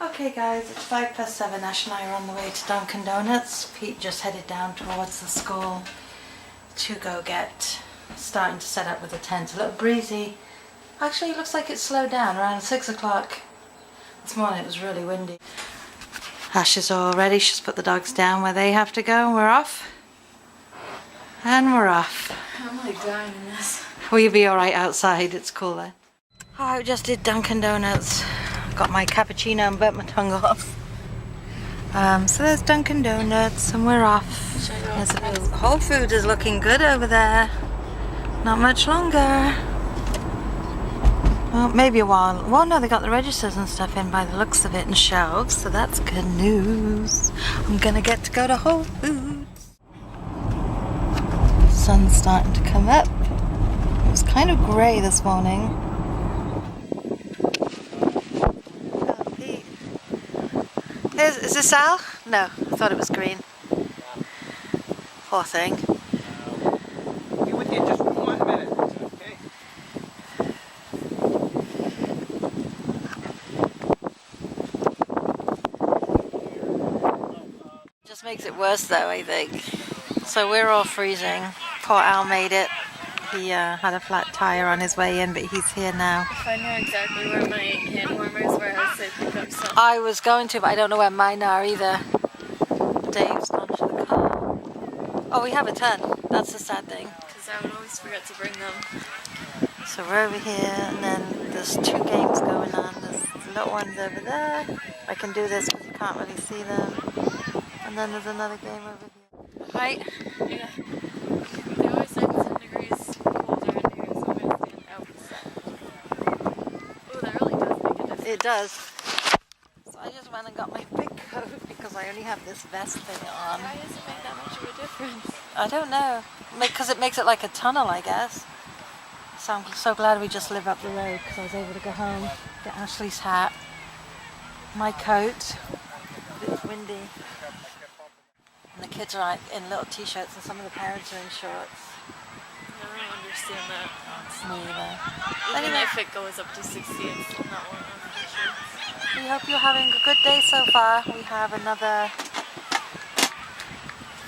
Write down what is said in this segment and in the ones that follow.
Okay guys, it's 7:05. Ash and I are on the way to Dunkin' Donuts. Pete just headed down towards the school to go starting to set up with the tent. A little breezy. Actually, it looks like it's slowed down around 6 o'clock. This morning it was really windy. Ash is all ready. She's put the dogs down where they have to go and we're off. And we're off. I'm like dying in this. Will you be alright outside? It's cooler. Oh, I just did Dunkin' Donuts. Got my cappuccino and burnt my tongue off. So there's Dunkin' Donuts and we're off. Whole Foods is looking good over there. Not much longer. Well, maybe a while. Well, no, they got the registers and stuff in by the looks of it and shelves, so that's good news. I'm gonna get to go to Whole Foods. Sun's starting to come up. It was kind of grey this morning. Is this Al? No, I thought it was green. Poor thing. Be with you in just 1 minute, okay? Just makes it worse though, I think. So we're all freezing. Poor Al made it. He had a flat tire on his way in, but he's here now. If I knew exactly where my hand warmers were, I'd say pick up some. I was going to, but I don't know where mine are either. Dave's gone to the car. Oh, we have a ton. That's the sad thing. Because I would always forget to bring them. So we're over here, and then there's 2 games going on. There's the little ones over there. I can do this because you can't really see them. And then there's another game over here. Right? Yeah. They always say 10 degrees colder in here, so I'm going to stand outside. Oh, that really does make a difference. It does. So I just went and got my big coat because I only have this vest thing on. Why does it make that much of a difference? I don't know. Because it makes it like a tunnel, I guess. So I'm so glad we just live up the road because I was able to go home, get Ashley's hat, my coat. It's windy. And the kids are like in little t-shirts and some of the parents are in shorts. I don't understand that. Me either. Even Anyway. if it goes up to 60, it's still not one of the shirts. We hope you're having a good day so far. We have another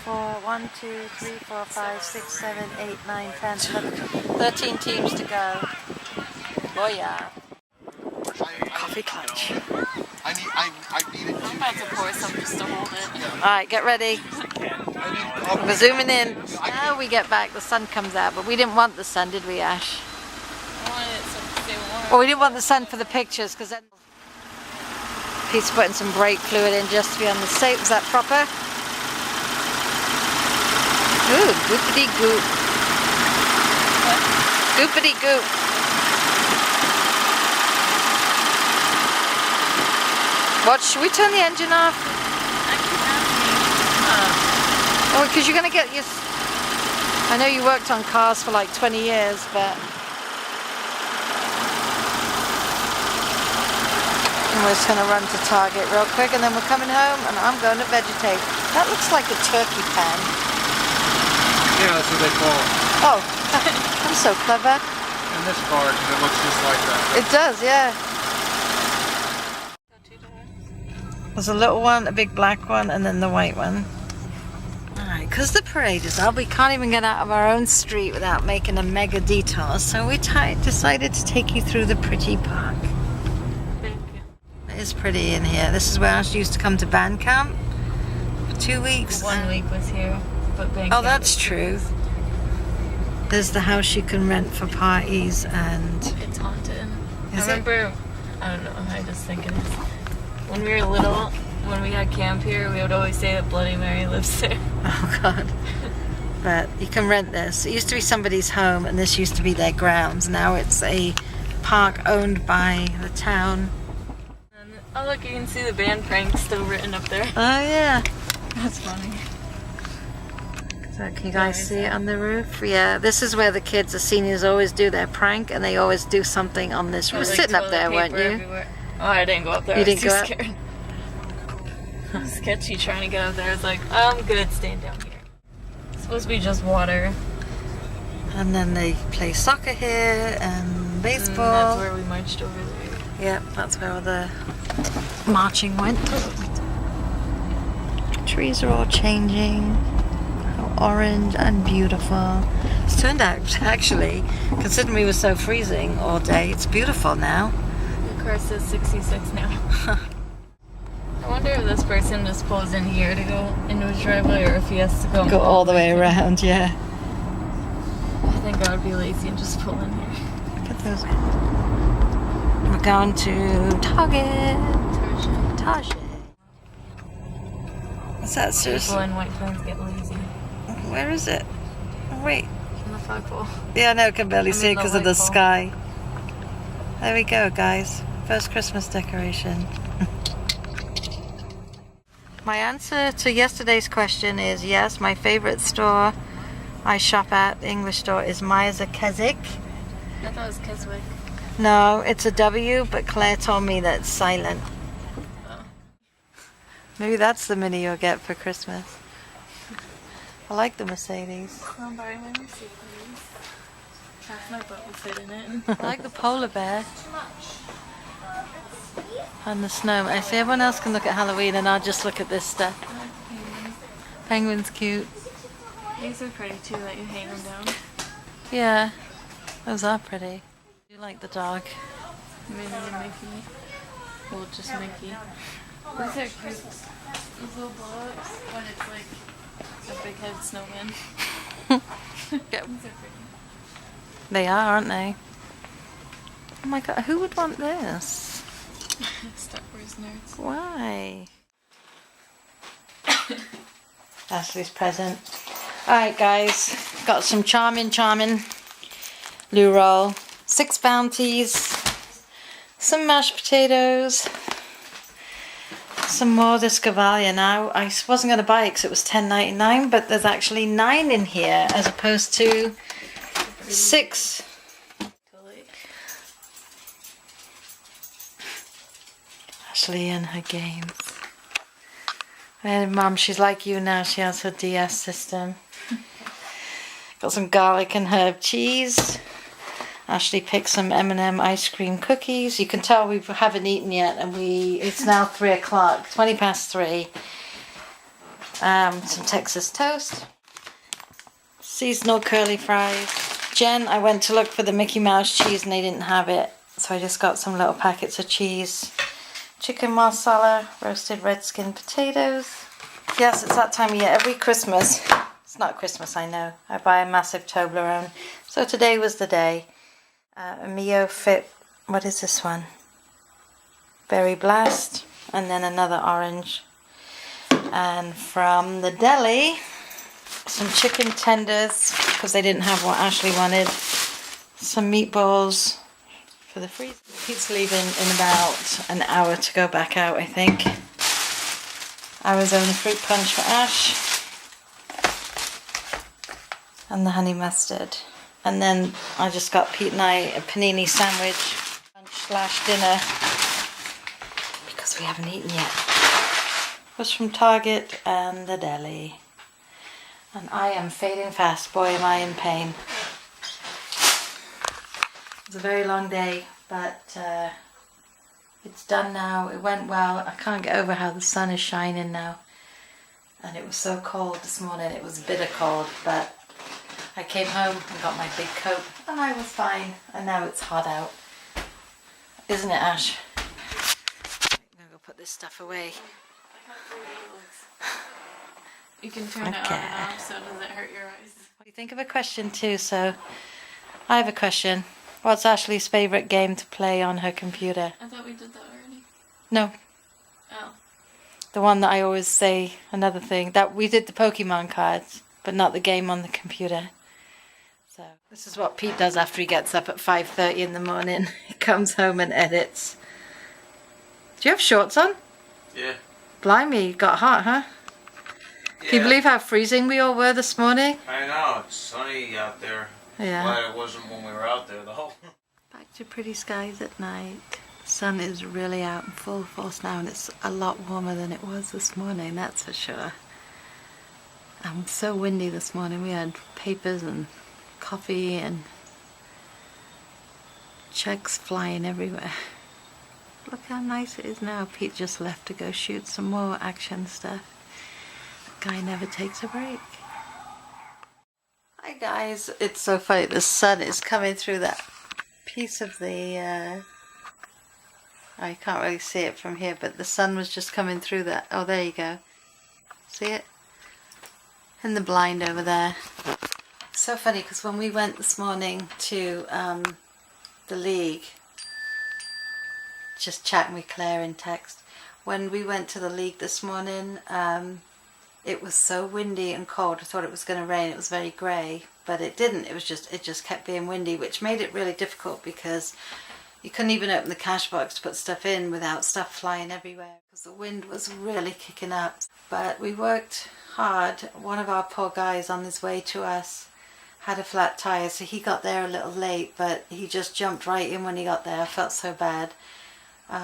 1, 2, 3, 4, 5, 6, 7, 8, 9, 10, 11, 13 teams to go. Boy, yeah. Coffee clutch. I need it. I'm about to pour some just to hold it. Alright, get ready. We're zooming in. Now we get back, the sun comes out, but we didn't want the sun, did we, Ash? I wanted it to stay warm. Well, we didn't want the sun for the pictures, because then Pete's putting some brake fluid in just to be on the safe. Is that proper? Ooh, goopity goop. Goopity goop. What, should we turn the engine off? I keep asking. Oh, because you're going to get your... I know you worked on cars for like 20 years, but... And we're just going to run to Target real quick, and then we're coming home, and I'm going to vegetate. That looks like a turkey pan. Yeah, that's what they call it. Oh, I'm so clever. In this car, because it looks just like that. It does, yeah. There's a little one, a big black one, and then the white one. Alright, because the parade is up, we can't even get out of our own street without making a mega detour, so we decided to take you through the pretty park. Thank you. It is pretty in here. This is where I used to come to band camp for 2 weeks. 1 week was here, but band Oh, camp that's was true. There's the house you can rent for parties, and It's haunted. Is I it? remember, I don't know, I just think it is. When we were little, when we had camp here, we would always say that Bloody Mary lives there. oh god. But you can rent this. It used to be somebody's home, and this used to be their grounds. Now it's a park owned by the town. And, oh look, you can see the band prank still written up there. Oh yeah. That's funny. So can you guys see it on the roof? Yeah, this is where the kids, the seniors, always do their prank, and they always do something on this roof. Like Sitting up toilet there, weren't paper you? everywhere. Oh, I didn't go up there. You I was didn't go too up? scared. I was sketchy trying to get up there. I was like, I'm good staying down here. It's supposed to be just water. And then they play soccer here and baseball. And that's where we marched over there. Yep, that's where all the marching went. Trees are all changing. Orange and beautiful. It's turned out, actually, considering we were so freezing all day, it's beautiful now. The car says 66 now. I wonder if this person just pulls in here to go into his driveway or if he has to go All the way around, yeah. I think I would be lazy and just pull in here. Look at those. We're going to Target. Target. What's that, seriously? People in white plains get lazy. Where is it? Oh, wait. In the flagpole. Yeah, no, I can barely I'm see it in the because of the white pole. sky. There we go, guys. First Christmas decoration. My answer to yesterday's question is yes, my favorite store I shop at, the English store, is Myers of Keswick. I thought it was Keswick. No, it's a W, but Claire told me that it's silent. Oh. Maybe that's the mini you'll get for Christmas. I like the Mercedes. I'll buy my Mercedes. Half my butt will fit in it. I like the polar bear. And the snow. I see everyone else can look at Halloween and I'll just look at this stuff. Penguin's cute. These are pretty too, that you hang them down. Yeah, those are pretty. You like the dog? Minnie and Mickey. Well, just Mickey. These are cute. These little blow-ups when it's like a big head snowman. These are pretty. They are, aren't they? Oh my god, who would want this? Star Wars nerds. Why? Ashley's present. Alright guys, got some charming loo roll, 6 bounties, some mashed potatoes, some more Discavalia. Now I wasn't going to buy it because it was $10.99, but there's actually 9 in here as opposed to 6. Ashley and her games. And Mum, she's like you now, she has her DS system. Got some garlic and herb cheese. Ashley picked some M&M ice cream cookies. You can tell we haven't eaten yet, and it's now 3 o'clock, 20 past 3. Some Texas toast. Seasonal curly fries. Jen, I went to look for the Mickey Mouse cheese and they didn't have it, so I just got some little packets of cheese. Chicken marsala, roasted red skin potatoes. Yes, it's that time of year. Every Christmas, it's not Christmas, I know, I buy a massive Toblerone. So today was the day. A Mio Fit, what is this one? Berry Blast, and then another orange. And from the deli, some chicken tenders, because they didn't have what Ashley wanted. Some meatballs for the freezer. Pete's leaving in about an hour to go back out, I think. Arizona fruit punch for Ash. And the honey mustard. And then I just got Pete and I a panini sandwich, lunch / dinner, because we haven't eaten yet. It was from Target and the deli. And I am fading fast. Boy, am I in pain. It was a very long day, but it's done now. It went well. I can't get over how the sun is shining now. And it was so cold this morning. It was bitter cold, but I came home and got my big coat and I was fine. And now it's hot out. Isn't it, Ash? I'm gonna go put this stuff away. You can turn it on and off so it doesn't hurt your eyes. You think of a question too, so I have a question. What's Ashley's favourite game to play on her computer? I thought we did that already. No, Oh. the one that I always say, another thing, that we did the Pokemon cards, but not the game on the computer. So this is what Pete does after he gets up at 5:30 in the morning. He comes home and edits. Do you have shorts on? Yeah. Blimey, you got hot, huh? Can you believe how freezing we all were this morning? I know, it's sunny out there. Yeah. Glad it wasn't when we were out there though. Back to pretty skies at night. The sun is really out in full force now and it's a lot warmer than it was this morning, that's for sure. And it's so windy this morning. We had papers and coffee and checks flying everywhere. Look how nice it is now. Pete just left to go shoot some more action stuff. That guy never takes a break. Hi guys, it's so funny. The sun is coming through that piece of the... I can't really see it from here, but the sun was just coming through that. Oh, there you go. See it? In the blind over there. So funny because when we went this morning to the league, just chatting with Claire in text, when we went to the league this morning, it was so windy and cold. I thought it was going to rain. It was very grey, but it didn't. It just kept being windy, which made it really difficult because you couldn't even open the cash box to put stuff in without stuff flying everywhere because the wind was really kicking up. But we worked hard. One of our poor guys on his way to us had a flat tire, so he got there a little late, but he just jumped right in when he got there. I felt so bad.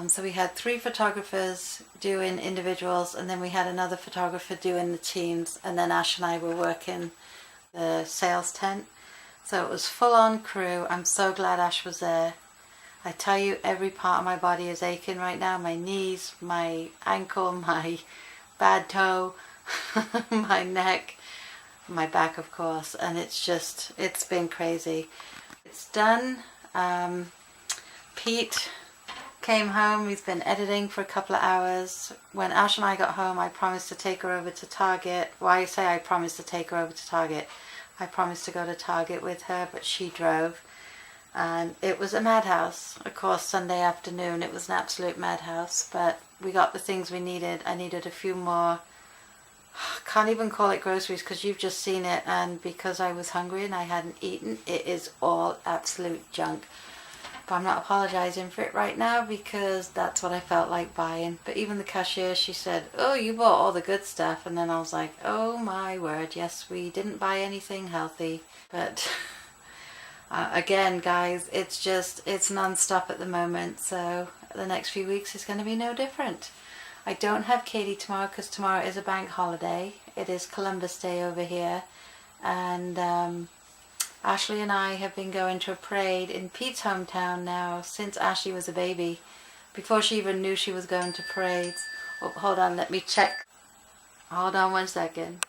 So we had 3 photographers doing individuals, and then we had another photographer doing the teams, and then Ash and I were working the sales tent. So it was full on crew. I'm so glad Ash was there. I tell you, every part of my body is aching right now. My knees, my ankle, my bad toe, my neck, my back of course, and it's been crazy. It's done. Pete came home. He's been editing for a couple of hours. When Ash and I got home, I promised to take her over to Target. Well, I say I promised to take her over to Target. I promised to go to Target with her, but she drove. And it was a madhouse. Of course, Sunday afternoon, it was an absolute madhouse. But we got the things we needed. I needed a few more. Can't even call it groceries because you've just seen it. And because I was hungry and I hadn't eaten, it is all absolute junk. But I'm not apologizing for it right now because that's what I felt like buying. But even the cashier, she said, "Oh, you bought all the good stuff." And then I was like, oh my word, yes, we didn't buy anything healthy. But again, guys, it's non-stop at the moment. So the next few weeks is going to be no different. I don't have Katie tomorrow because tomorrow is a bank holiday. It is Columbus Day over here. And Ashley and I have been going to a parade in Pete's hometown now since Ashley was a baby, before she even knew she was going to parades. Oh, hold on, let me check. Hold on 1 second.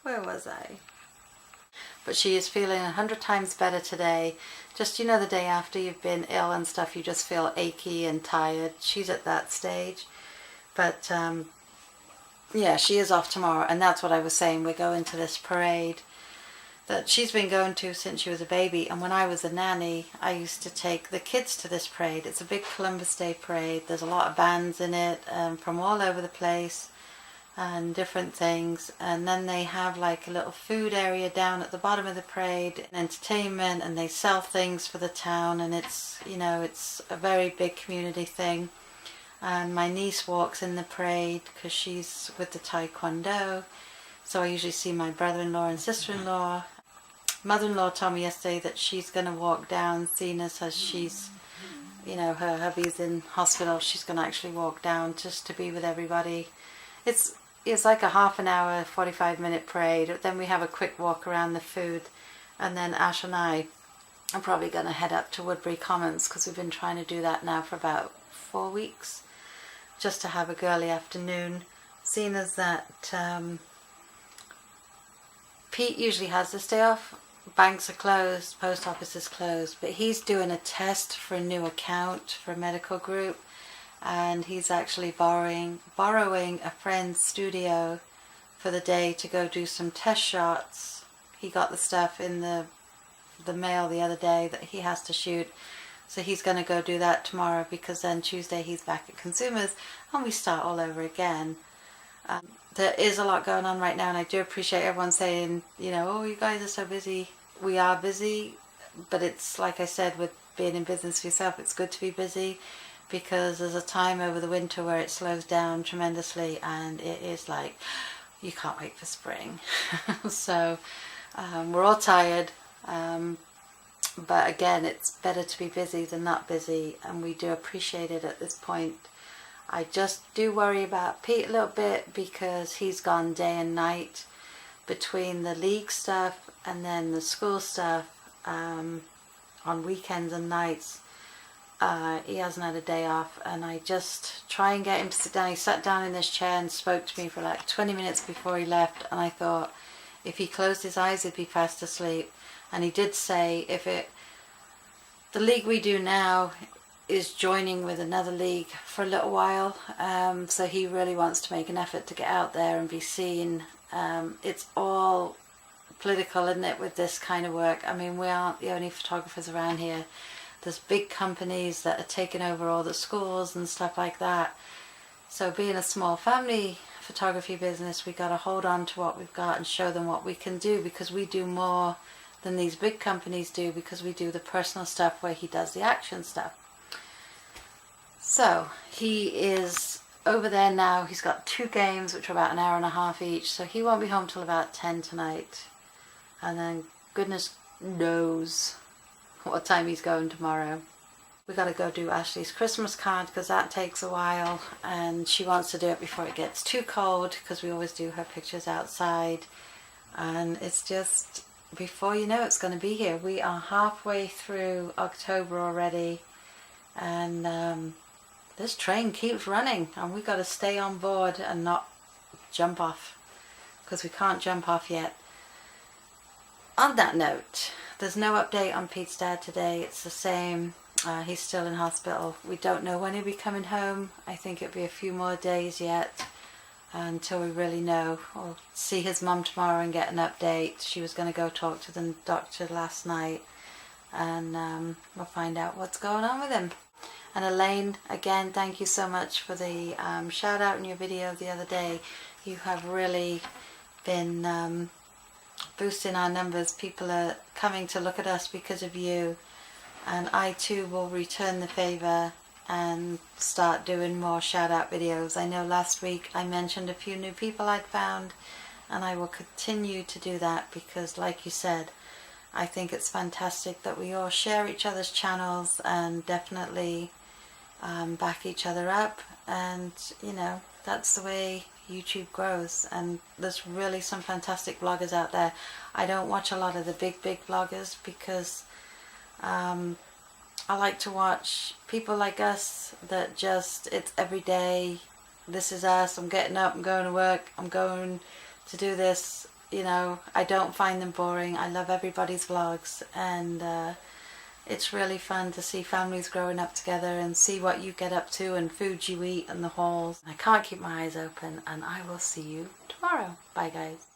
Where was I? But she is feeling 100 times better today. Just, you know, the day after you've been ill and stuff, you just feel achy and tired. She's at that stage. But, yeah, she is off tomorrow. And that's what I was saying. We're going to this parade that she's been going to since she was a baby. And when I was a nanny, I used to take the kids to this parade. It's a big Columbus Day parade. There's a lot of bands in it from all over the place and different things. And then they have like a little food area down at the bottom of the parade, entertainment, and they sell things for the town. And it's, you know, it's a very big community thing. And my niece walks in the parade because she's with the Taekwondo. So I usually see my brother-in-law and sister-in-law. Mother-in-law told me yesterday that she's going to walk down, seeing as she's, you know, her hubby's in hospital. She's going to actually walk down just to be with everybody. It's like a half an hour, 45-minute parade. Then we have a quick walk around the food. And then Ash and I are probably going to head up to Woodbury Commons because we've been trying to do that now for about 4 weeks. Just to have a girly afternoon. Seeing as that Pete usually has this day off. Banks are closed, post office is closed, but he's doing a test for a new account for a medical group, and he's actually borrowing a friend's studio for the day to go do some test shots. He got the stuff in the mail the other day that he has to shoot, so he's going to go do that tomorrow because then Tuesday he's back at Consumers and we start all over again. There is a lot going on right now, and I do appreciate everyone saying, you know, oh, you guys are so busy. We are busy, but it's like I said, with being in business for yourself, it's good to be busy because there's a time over the winter where it slows down tremendously and it is like, you can't wait for spring. So we're all tired, but again, it's better to be busy than not busy, and we do appreciate it at this point. I just do worry about Pete a little bit because he's gone day and night between the league stuff and then the school stuff on weekends and nights. He hasn't had a day off, and I just try and get him to sit down. He sat down in this chair and spoke to me for like 20 minutes before he left, and I thought if he closed his eyes he'd be fast asleep. And he did say the league we do now is joining with another league for a little while, so he really wants to make an effort to get out there and be seen. It's all political, isn't it, with this kind of work? I mean, we aren't the only photographers around here. There's big companies that are taking over all the schools and stuff like that. So being a small family photography business, we got to hold on to what we've got and show them what we can do, because we do more than these big companies do, because we do the personal stuff where he does the action stuff. So he is over there now. He's got 2 games which are about an hour and a half each, so he won't be home till about 10 tonight, and then goodness knows what time he's going tomorrow. We got to go do Ashley's Christmas card because that takes a while, and she wants to do it before it gets too cold, because we always do her pictures outside, and it's just, before you know it's going to be here. We are halfway through October already, and this train keeps running, and we got to stay on board and not jump off, because we can't jump off yet. On that note, there's no update on Pete's dad today. It's the same. He's still in hospital. We don't know when he'll be coming home. I think it'll be a few more days yet until we really know. We'll see his mum tomorrow and get an update. She was going to go talk to the doctor last night, and we'll find out what's going on with him. And Elaine, again, thank you so much for the shout out in your video the other day. You have really been boosting our numbers. People are coming to look at us because of you, and I too will return the favor and start doing more shout out videos. I know last week I mentioned a few new people I'd found, and I will continue to do that, because like you said, I think it's fantastic that we all share each other's channels and definitely back each other up, and you know, that's the way YouTube grows. And there's really some fantastic bloggers out there. I don't watch a lot of the big bloggers, because I like to watch people like us that just, it's every day, this is us, I'm getting up, I'm going to work, I'm going to do this, you know. I don't find them boring. I love everybody's vlogs, and it's really fun to see families growing up together and see what you get up to and food you eat and the hauls. I can't keep my eyes open, and I will see you tomorrow. Bye guys.